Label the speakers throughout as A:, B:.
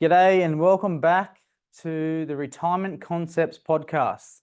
A: G'day and welcome back to the Retirement Concepts podcast.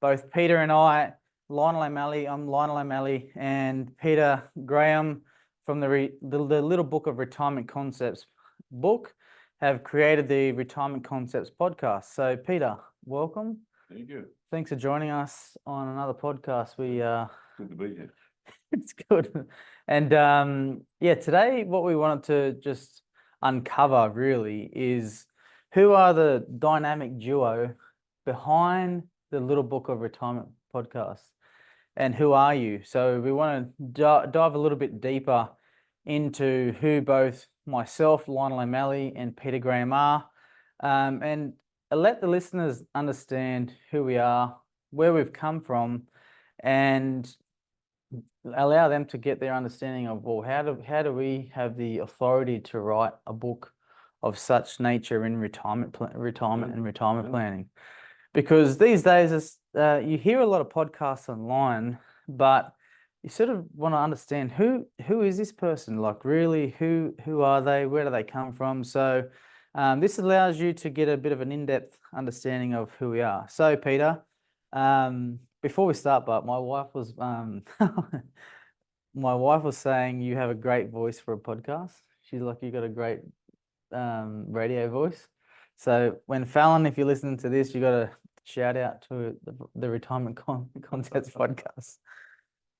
A: Both Peter and I, Lionel O'Mally, I'm Lionel O'Mally, and Peter Graham from the Little Book of Retirement Concepts book have created the Retirement Concepts podcast. So Peter, welcome.
B: Thank you.
A: Thanks for joining us on another podcast.
B: Good to be here.
A: It's good. And today what we wanted to just uncover really is who are the dynamic duo behind the Little Book of Retirement podcast, and who are you? So we want to dive a little bit deeper into who both myself, Lionel O'Mally, and Peter Graham are, and let the listeners understand who we are, where we've come from, and allow them to get their understanding of, well, how do we have the authority to write a book of such nature in retirement planning? Because these days you hear a lot of podcasts online, but you sort of want to understand who is this person, like really who are they, where do they come from? So this allows you to get a bit of an in-depth understanding of who we are. So Peter, before we start, but my wife was saying you have a great voice for a podcast. She's like, you got a great radio voice. So when Fallon, if you're listening to this, you got to shout out to the Retirement Concepts podcast.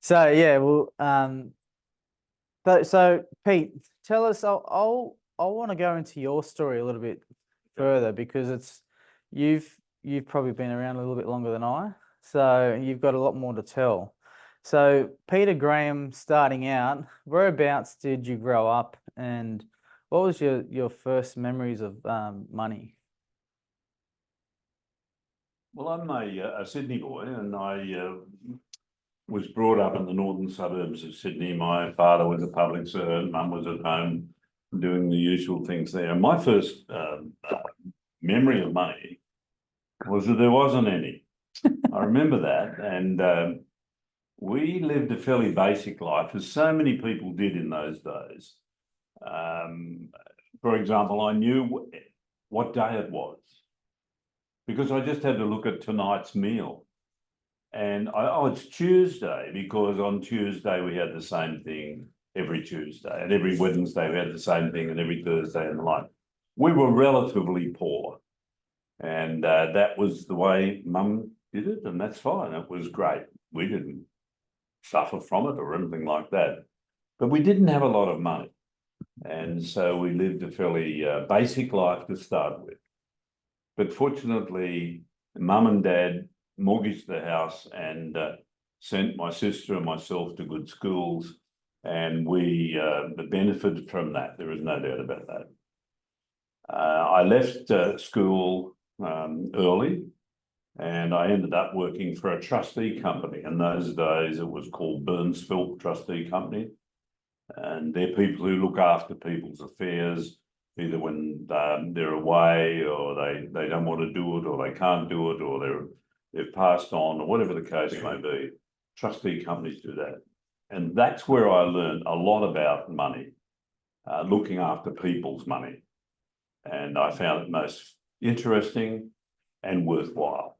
A: So yeah, well, so Pete, tell us. I want to go into your story a little bit further, because you've probably been around a little bit longer than I. So you've got a lot more to tell. So Peter Graham, starting out, whereabouts did you grow up, and what was your first memories of money?
B: Well, I'm a Sydney boy, and I was brought up in the northern suburbs of Sydney. My father was a public servant, mum was at home doing the usual things there. And my first memory of money was that there wasn't any. I remember that, and we lived a fairly basic life, as so many people did in those days. For example, I knew what day it was because I just had to look at tonight's meal. And it's Tuesday, because on Tuesday we had the same thing every Tuesday, and every Wednesday we had the same thing, and every Thursday and the like. We were relatively poor, and that was the way Mum did it, and that's fine. It was great. We didn't suffer from it or anything like that, but we didn't have a lot of money, and so we lived a fairly basic life to start with. But fortunately, Mum and Dad mortgaged the house and sent my sister and myself to good schools, and we benefited from that. There is no doubt about that. I left school early, and I ended up working for a trustee company. In those days, it was called Burnsville Trustee Company. And they're people who look after people's affairs, either when they're away, or they don't want to do it, or they can't do it, or they've passed on, or whatever the case may be. Trustee companies do that. And that's where I learned a lot about money, looking after people's money. And I found it most interesting and worthwhile.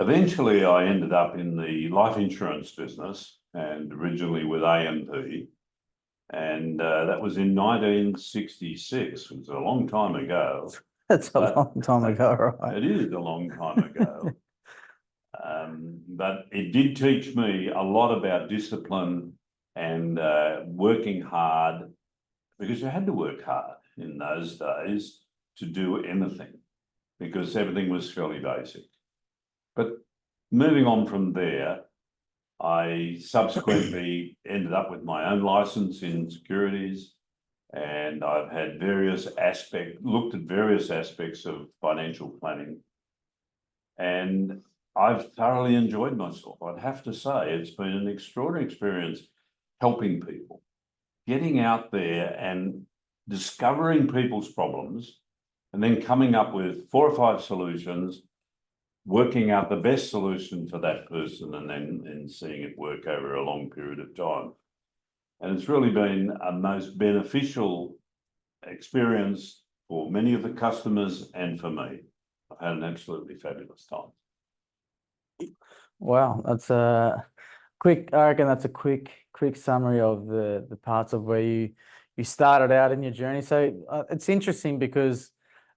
B: Eventually, I ended up in the life insurance business, and originally with AMP, and that was in 1966. It was a long time ago.
A: That's a long time ago, right?
B: It is a long time ago. But it did teach me a lot about discipline and working hard, because you had to work hard in those days to do anything, because everything was fairly basic. But moving on from there, I subsequently ended up with my own license in securities, and I've had looked at various aspects of financial planning, and I've thoroughly enjoyed myself. I'd have to say it's been an extraordinary experience helping people, getting out there and discovering people's problems, and then coming up with 4 or 5 solutions, working out the best solution for that person, and then seeing it work over a long period of time. And it's really been a most beneficial experience for many of the customers and for me. I've had an absolutely fabulous time.
A: Wow, that's a quick. I reckon that's a quick summary of the parts of where you started out in your journey. So it's interesting because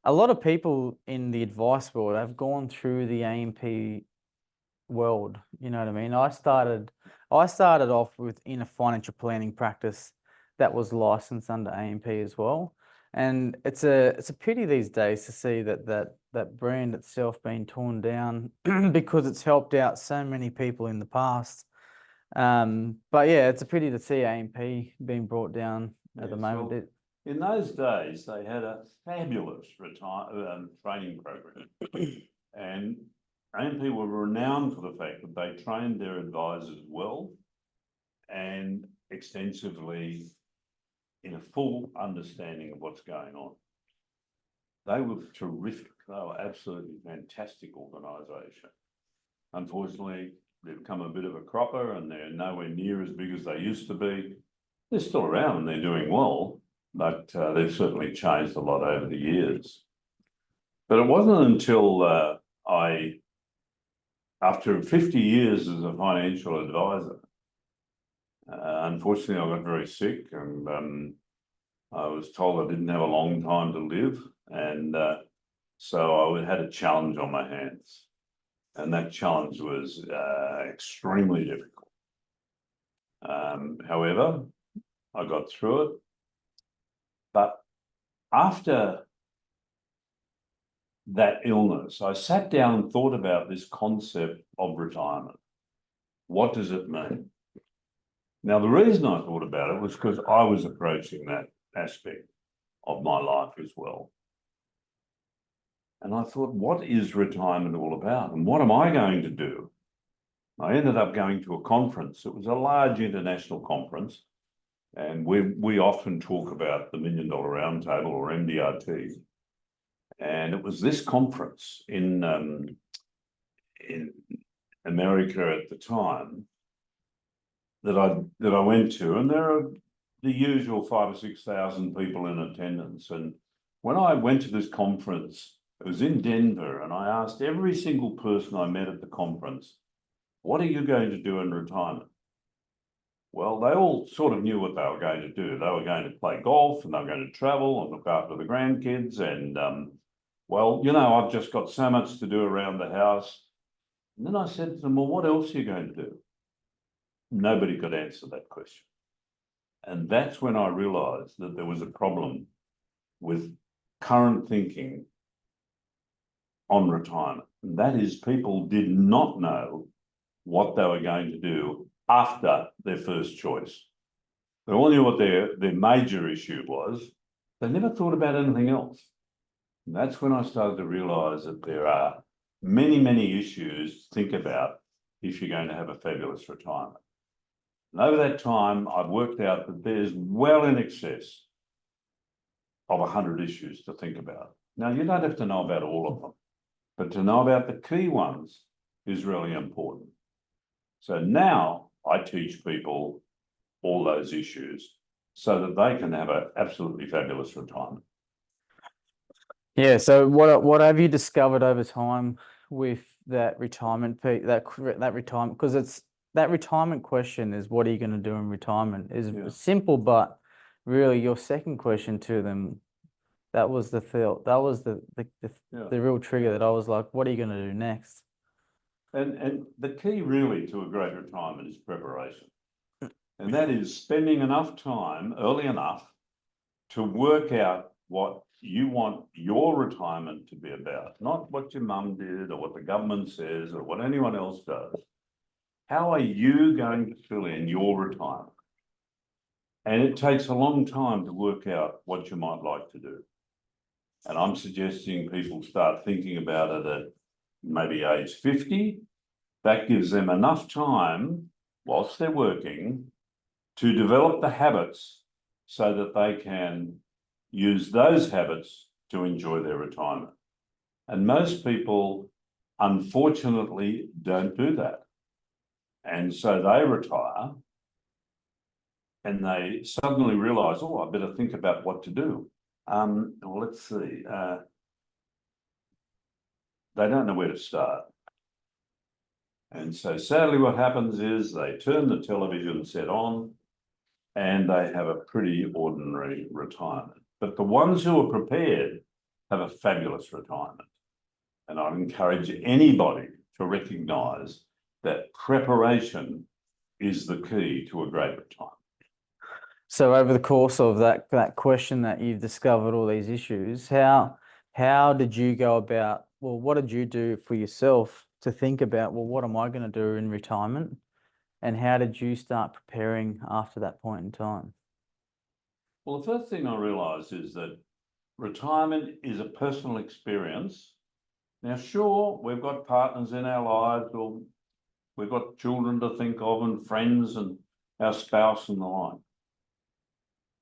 A: a lot of people in the advice world have gone through the AMP world. You know what I mean? I started off in a financial planning practice that was licensed under AMP as well. And it's a pity these days to see that brand itself being torn down because it's helped out so many people in the past. But yeah, it's a pity to see AMP being brought down at the moment.
B: In those days, they had a fabulous training program, and AMP were renowned for the fact that they trained their advisors well and extensively in a full understanding of what's going on. They were terrific. They were absolutely fantastic organisation. Unfortunately, they've become a bit of a cropper and they're nowhere near as big as they used to be. They're still around and they're doing well, but they've certainly changed a lot over the years. But it wasn't until after 50 years as a financial advisor, unfortunately, I got very sick and I was told I didn't have a long time to live. And so I had a challenge on my hands. And that challenge was extremely difficult. However, I got through it. But after that illness, I sat down and thought about this concept of retirement. What does it mean? Now, the reason I thought about it was because I was approaching that aspect of my life as well. And I thought, what is retirement all about? And what am I going to do? I ended up going to a conference. It was a large international conference. And we often talk about the $1 Million Roundtable or MDRT. And it was this conference in America at the time that I went to, and there are the usual 5,000 or 6,000 people in attendance. And when I went to this conference, it was in Denver, and I asked every single person I met at the conference, what are you going to do in retirement? Well, they all sort of knew what they were going to do. They were going to play golf and they were going to travel and look after the grandkids. And, well, you know, I've just got so much to do around the house. And then I said to them, well, what else are you going to do? Nobody could answer that question. And that's when I realized that there was a problem with current thinking on retirement. And that is, people did not know what they were going to do after their first choice. They all knew what their major issue was. They never thought about anything else. And that's when I started to realize that there are many, many issues to think about if you're going to have a fabulous retirement. And over that time, I've worked out that there's well in excess of 100 issues to think about. Now, you don't have to know about all of them, but to know about the key ones is really important. So now I teach people all those issues so that they can have an absolutely fabulous retirement.
A: Yeah. So what have you discovered over time with that retirement that retirement? Because it's that retirement question is, what are you going to do in retirement? Is simple, but really your second question to them, that was the real trigger that I was like, what are you going to do next?
B: And the key really to a great retirement is preparation. And that is spending enough time early enough to work out what you want your retirement to be about, not what your mum did or what the government says or what anyone else does. How are you going to fill in your retirement? And it takes a long time to work out what you might like to do. And I'm suggesting people start thinking about it at maybe age 50. That gives them enough time whilst they're working to develop the habits so that they can use those habits to enjoy their retirement. And most people, unfortunately, don't do that. And so they retire and they suddenly realize, oh, I better think about what to do. Well, let's see. They don't know where to start. And so sadly what happens is they turn the television set on and they have a pretty ordinary retirement. But the ones who are prepared have a fabulous retirement. And I'd encourage anybody to recognise that preparation is the key to a great retirement.
A: So over the course of that question that you've discovered all these issues, how did you go about, well, what did you do for yourself to think about, well, what am I going to do in retirement? And how did you start preparing after that point in time?
B: Well, the first thing I realised is that retirement is a personal experience. Now, sure, we've got partners in our lives, or we've got children to think of and friends and our spouse and the like.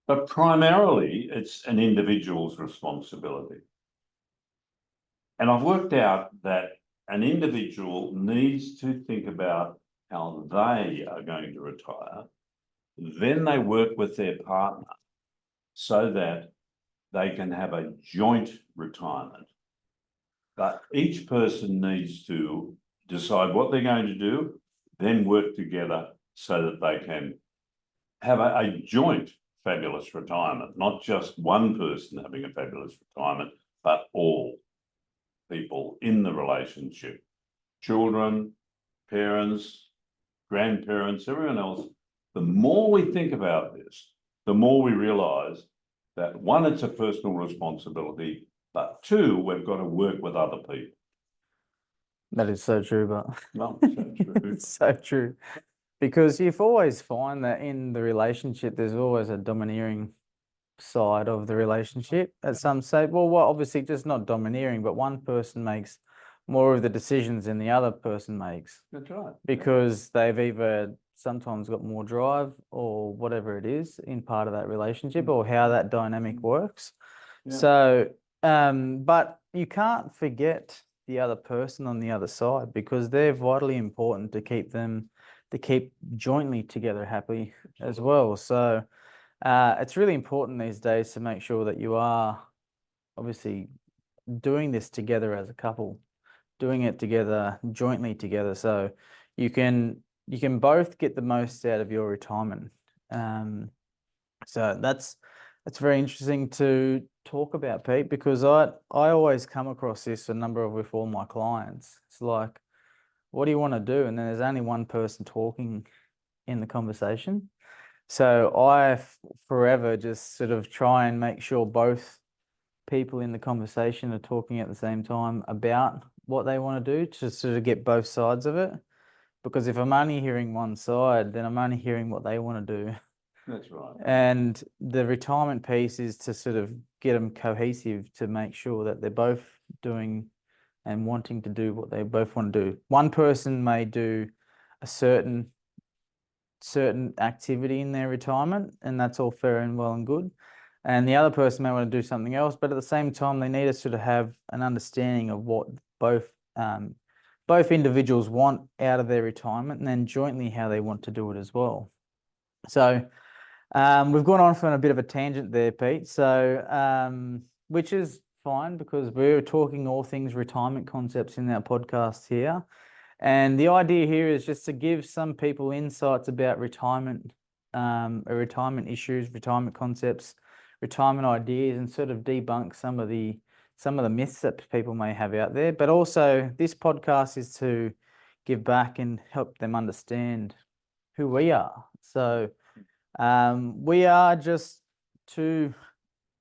B: But primarily, it's an individual's responsibility. And I've worked out that an individual needs to think about how they are going to retire. Then they work with their partner so that they can have a joint retirement. But each person needs to decide what they're going to do, then work together so that they can have a joint fabulous retirement, not just one person having a fabulous retirement, but all people in the relationship, children, parents, grandparents, everyone else. The more we think about this, the more we realise that one, it's a personal responsibility, but two, we've got to work with other people.
A: That is so true, but
B: Well, so true.
A: it's so true. Because you've always find that in the relationship, there's always a domineering side of the relationship at some stage. Well, obviously just not domineering, but one person makes more of the decisions than the other person makes.
B: That's right.
A: Because they've either sometimes got more drive or whatever it is in part of that relationship or how that dynamic works.
B: Yeah.
A: So, but you can't forget the other person on the other side because they're vitally important to keep jointly together happy as well. So it's really important these days to make sure that you are obviously doing this together as a couple, doing it together, jointly together. So you can both get the most out of your retirement. So that's very interesting to talk about, Pete, because I always come across this with all my clients. It's like, what do you want to do? And then there's only one person talking in the conversation. So I forever just sort of try and make sure both people in the conversation are talking at the same time about what they want to do to sort of get both sides of it. Because if I'm only hearing one side, then I'm only hearing what they want to do.
B: That's right.
A: And the retirement piece is to sort of get them cohesive to make sure that they're both doing and wanting to do what they both want to do. One person may do a certain activity in their retirement, and that's all fair and well and good. And the other person may want to do something else, but at the same time, they need to sort of have an understanding of what both individuals want out of their retirement, and then jointly how they want to do it as well. So we've gone on from a bit of a tangent there, Pete. So which is fine because we're talking all things retirement concepts in our podcast here. And the idea here is just to give some people insights about retirement, retirement issues, retirement concepts, retirement ideas, and sort of debunk some of the myths that people may have out there. But also, this podcast is to give back and help them understand who we are. So we are just two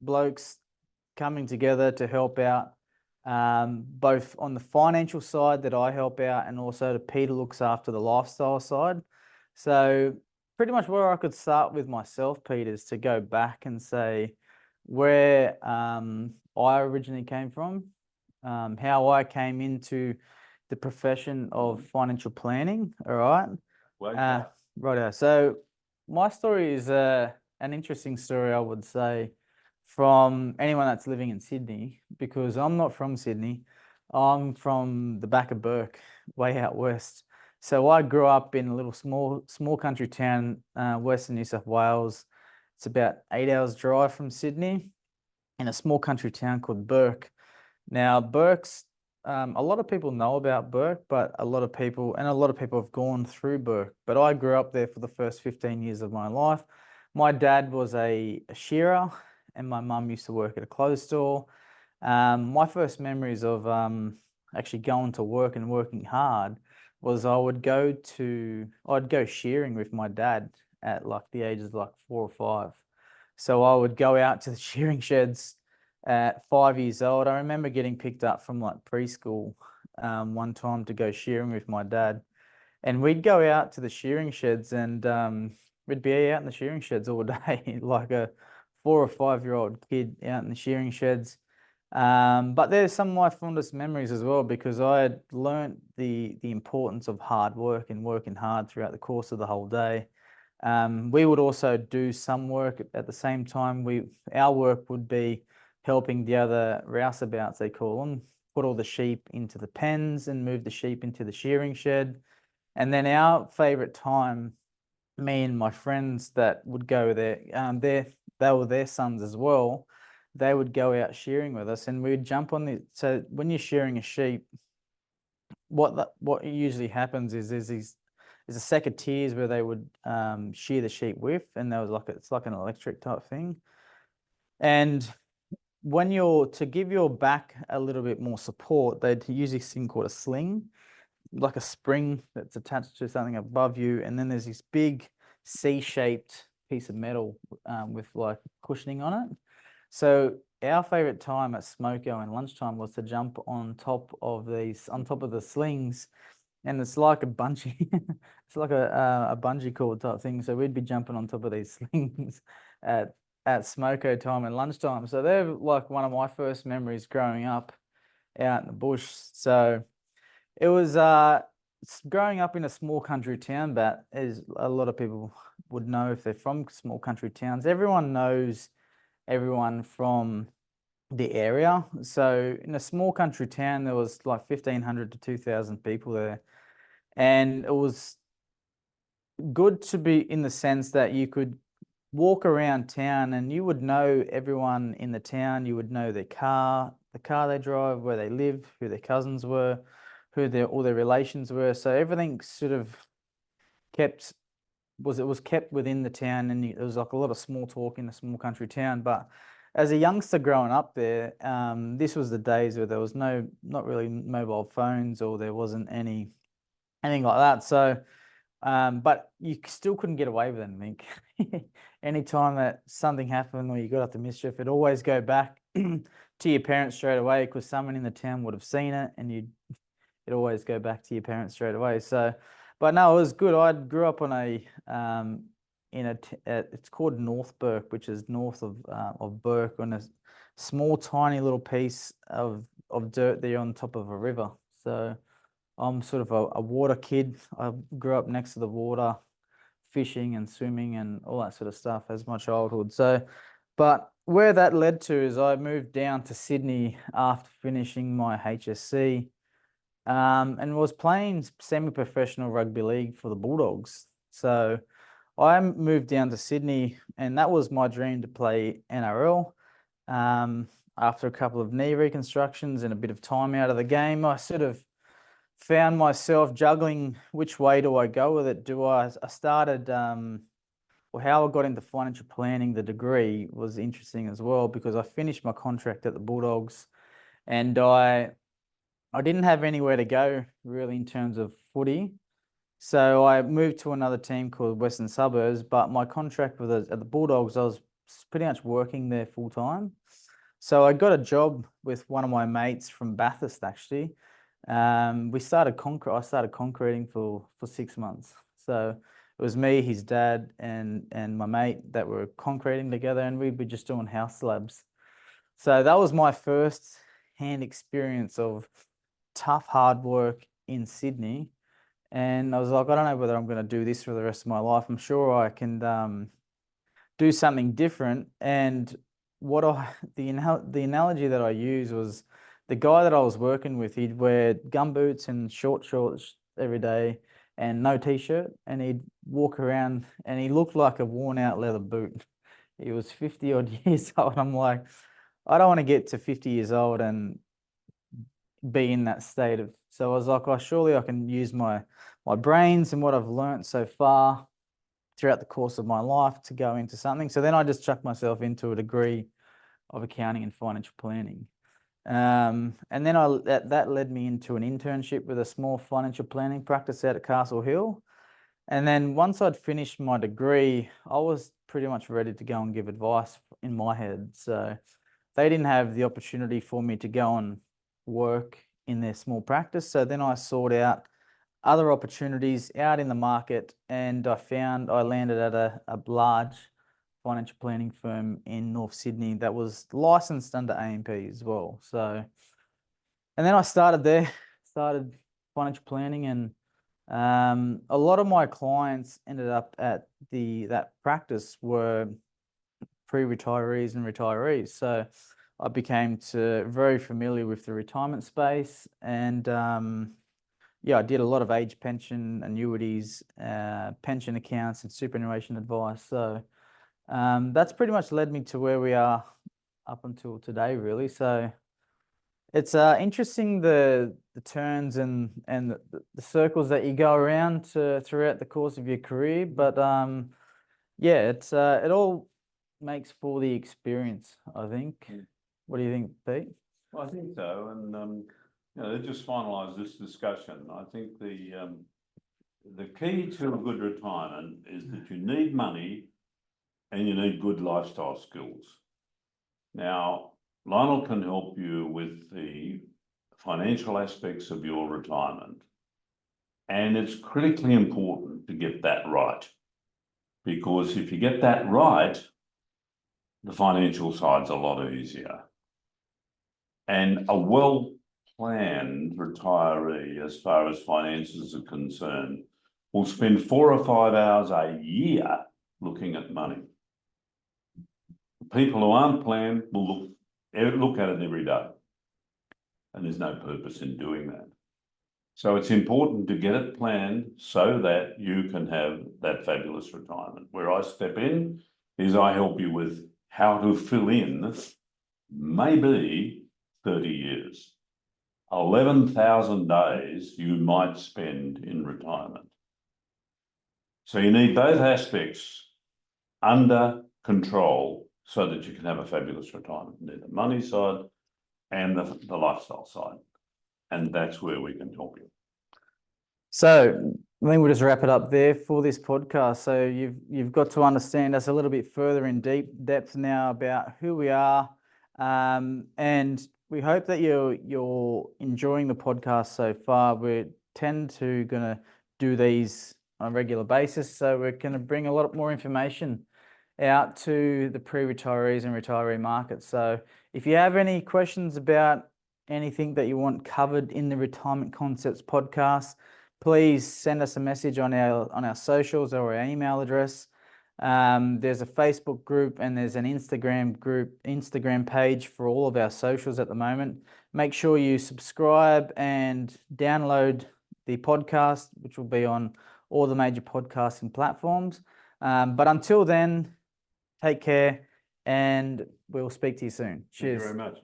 A: blokes coming together to help out. Both on the financial side that I help out and also Peter looks after the lifestyle side. So pretty much where I could start with myself, Peter, is to go back and say where I originally came from, how I came into the profession of financial planning. All right. Right. So my story is an interesting story, I would say, from anyone that's living in Sydney, because I'm not from Sydney. I'm from the back of Bourke, way out west. So I grew up in a little small country town, western New South Wales. It's about 8 hours drive from Sydney. in a small country town called Bourke. Now, Bourke's a lot of people know about Bourke, but a lot of people have gone through Bourke. But I grew up there for the first 15 years of my life. My dad was a shearer, and my mum used to work at a clothes store. My first memories of actually going to work and working hard was I'd go shearing with my dad at like the ages of like 4 or 5. So I would go out to the shearing sheds at 5 years old. I remember getting picked up from like preschool one time to go shearing with my dad. And we'd go out to the shearing sheds and we'd be out in the shearing sheds all day, like a 4 or 5 year old kid out in the shearing sheds. But there's some of my fondest memories as well, because I had learnt the importance of hard work and working hard throughout the course of the whole day. We would also do some work at the same time. Our work would be helping the other rouseabouts, they call them, put all the sheep into the pens and move the sheep into the shearing shed. And then our favourite time, me and my friends that would go there, they were their sons as well. They would go out shearing with us, and we'd jump on the. So when you're shearing a sheep, what usually happens is there's a secateurs where they would shear the sheep with, and there was it's like an electric type thing. And when to give your back a little bit more support, they'd use this thing called a sling, like a spring that's attached to something above you, and then there's this big C-shaped piece of metal with like cushioning on it. So our favorite time at Smoko and lunchtime was to jump on top of the slings, and it's like a bungee, it's like a bungee cord type thing. So we'd be jumping on top of these slings at Smoko time and lunchtime. So they're like one of my first memories growing up out in the bush. So it was growing up in a small country town, but as a lot of people would know if they're from small country towns, everyone knows everyone from the area. So in a small country town, there was like 1,500 to 2,000 people there. And it was good to be in the sense that you could walk around town and you would know everyone in the town. You would know the car they drive, where they live, who their cousins were, who all their relations were. So everything sort of was kept within the town, and there was like a lot of small talk in a small country town. But as a youngster growing up there, this was the days where there was not really mobile phones, or there wasn't anything like that. So, but you still couldn't get away with anything. Anytime that something happened or you got up to mischief, it'd always go back to your parents straight away, because someone in the town would have seen it, and it'd always go back to your parents straight away. So, but no, it was good. I grew up on it's called North Bourke, which is north of Bourke, on a small, tiny little piece of dirt there on top of a river. So I'm sort of a water kid. I grew up next to the water, fishing and swimming and all that sort of stuff as my childhood. So, but where that led to is I moved down to Sydney after finishing my HSC, and was playing semi-professional rugby league for the Bulldogs. So I moved down to Sydney, and that was my dream, to play NRL. After a couple of knee reconstructions and a bit of time out of the game, I sort of found myself juggling which way do I go with it. I started, well, how I got into financial planning, the degree, was interesting as well, because I finished my contract at the Bulldogs, and I didn't have anywhere to go really in terms of footy. So I moved to another team called Western Suburbs, but my contract at the Bulldogs, I was pretty much working there full time. So I got a job with one of my mates from Bathurst, actually. I started concreting for 6 months. So it was me, his dad, and my mate that were concreting together, and we'd be just doing house slabs. So that was my first hand experience of tough, hard work in Sydney. And I was like, I don't know whether I'm going to do this for the rest of my life. I'm sure I can do something different. And the analogy that I used was, the guy that I was working with, he'd wear gumboots and short shorts every day and no t-shirt, and he'd walk around and he looked like a worn out leather boot. He was 50 odd years old. I'm like, I don't want to get to 50 years old and be in that state of, so I was like, oh, surely I can use my brains and what I've learnt so far throughout the course of my life to go into something. So then I just chucked myself into a degree of accounting and financial planning. And then that led me into an internship with a small financial planning practice out at Castle Hill. And then once I'd finished my degree, I was pretty much ready to go and give advice in my head. So they didn't have the opportunity for me to go and work in their small practice. So then I sought out other opportunities out in the market, and I landed at a large financial planning firm in North Sydney that was licensed under AMP as well. So, and then I started there, started financial planning, and a lot of my clients ended up at that practice were pre-retirees and retirees. So I became very familiar with the retirement space, and yeah, I did a lot of age pension, annuities, pension accounts, and superannuation advice. So that's pretty much led me to where we are up until today, really. So it's interesting the turns and the circles that you go around throughout the course of your career. But yeah, it all makes for the experience, I think. What do you think, Pete?
B: I think so, and to just finalise this discussion, I think the key to a good retirement is that you need money and you need good lifestyle skills. Now, Lionel can help you with the financial aspects of your retirement, and it's critically important to get that right, because if you get that right, the financial side's a lot easier. And a well-planned retiree, as far as finances are concerned, will spend 4 or 5 hours a year looking at money. People who aren't planned will look at it every day, and there's no purpose in doing that. So it's important to get it planned so that you can have that fabulous retirement. Where I step in is I help you with how to fill in maybe 30 years. 11,000 days you might spend in retirement. So you need both aspects under control so that you can have a fabulous retirement. You need the money side and the lifestyle side. And that's where we can help you.
A: So I think we'll just wrap it up there for this podcast. So you've got to understand us a little bit further in deep depth now about who we are, and we hope that you're enjoying the podcast so far. We tend to gonna do these on a regular basis, so we're going to bring a lot more information out to the pre-retirees and retiree market. So if you have any questions about anything that you want covered in the Retirement Concepts podcast, please send us a message on our socials or our email address. There's a Facebook group and there's an Instagram page for all of our socials at the moment. Make sure you subscribe and download the podcast, which will be on all the major podcasting platforms. But until then, take care and we'll speak to you soon. Cheers.
B: Thank you very much.